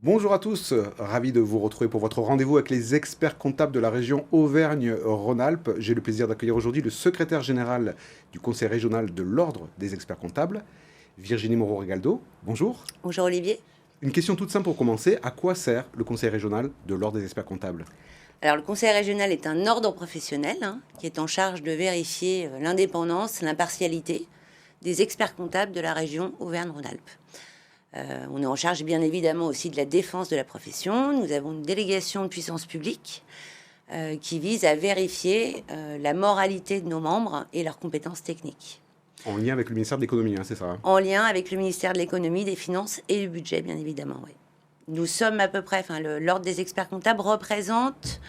Bonjour à tous, ravi de vous retrouver pour votre rendez-vous avec les experts comptables de la région Auvergne-Rhône-Alpes. J'ai le plaisir d'accueillir aujourd'hui le secrétaire général du Conseil régional de l'Ordre des experts comptables, Virginie Moreau-Rigaldo. Bonjour. Bonjour Olivier. Une question toute simple pour commencer. À quoi sert le Conseil régional de l'Ordre des experts comptables? Alors le Conseil régional est un ordre professionnel qui est en charge de vérifier l'indépendance, l'impartialité des experts comptables de la région Auvergne-Rhône-Alpes. On est en charge bien évidemment aussi de la défense de la profession. Nous avons une délégation de puissance publique qui vise à vérifier la moralité de nos membres et leurs compétences techniques. En lien avec le ministère de l'économie, c'est ça? En lien avec le ministère de l'économie, des finances et du budget, bien évidemment, oui. Nous sommes à peu près, l'ordre des experts comptables représente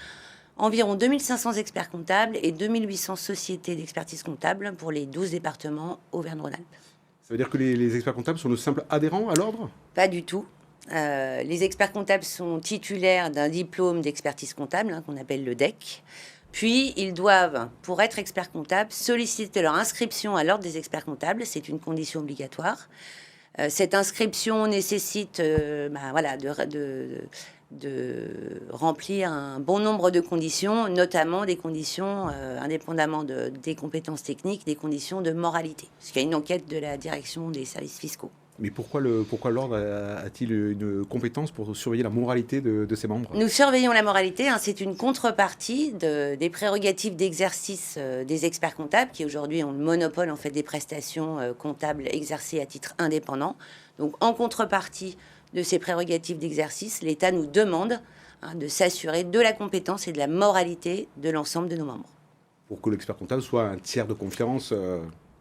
environ 2500 experts comptables et 2800 sociétés d'expertise comptable pour les 12 départements Auvergne-Rhône-Alpes. Ça veut dire que les experts comptables sont de simples adhérents à l'ordre? Pas du tout. Les experts comptables sont titulaires d'un diplôme d'expertise comptable qu'on appelle le DEC. Puis, ils doivent, pour être experts comptables, solliciter leur inscription à l'ordre des experts comptables. C'est une condition obligatoire. Cette inscription nécessite de remplir un bon nombre de conditions, notamment des conditions, indépendamment des compétences techniques, des conditions de moralité. Parce qu'il y a une enquête de la direction des services fiscaux. Mais pourquoi l'ordre a-t-il une compétence pour surveiller la moralité de ses membres? Nous surveillons la moralité, c'est une contrepartie des prérogatives d'exercice des experts comptables qui aujourd'hui ont le monopole en fait des prestations comptables exercées à titre indépendant. Donc en contrepartie de ces prérogatives d'exercice, l'État nous demande de s'assurer de la compétence et de la moralité de l'ensemble de nos membres. Pour que l'expert comptable soit un tiers de confiance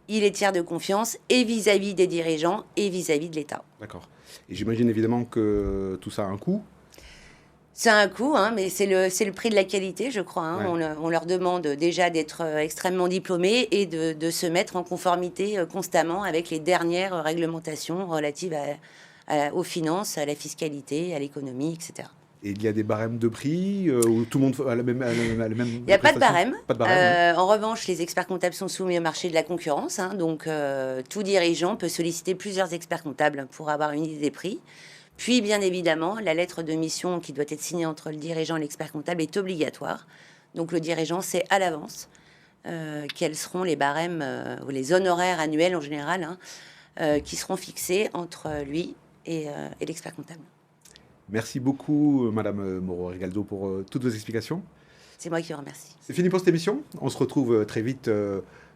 Il est tiers de confiance et vis-à-vis des dirigeants et vis-à-vis de l'État. D'accord. Et j'imagine évidemment que tout ça a un coût. Ça a un coût, mais c'est le prix de la qualité, je crois. Ouais. On leur demande déjà d'être extrêmement diplômés et de se mettre en conformité constamment avec les dernières réglementations relatives aux finances, à la fiscalité, à l'économie, etc. Et il y a des barèmes de prix où tout le monde a la même Il n'y a pas de barème. Pas de barème, En revanche, les experts comptables sont soumis au marché de la concurrence. Donc, tout dirigeant peut solliciter plusieurs experts comptables pour avoir une idée des prix. Puis, bien évidemment, la lettre de mission qui doit être signée entre le dirigeant et l'expert comptable est obligatoire. Donc, le dirigeant sait à l'avance quels seront les barèmes ou les honoraires annuels en général qui seront fixés entre lui et l'expert comptable. Merci beaucoup, Madame Moreau-Rigaldo, pour toutes vos explications. C'est moi qui vous remercie. C'est fini pour cette émission. On se retrouve très vite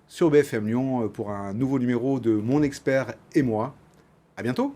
sur BFM Lyon pour un nouveau numéro de Mon Expert et moi. À bientôt.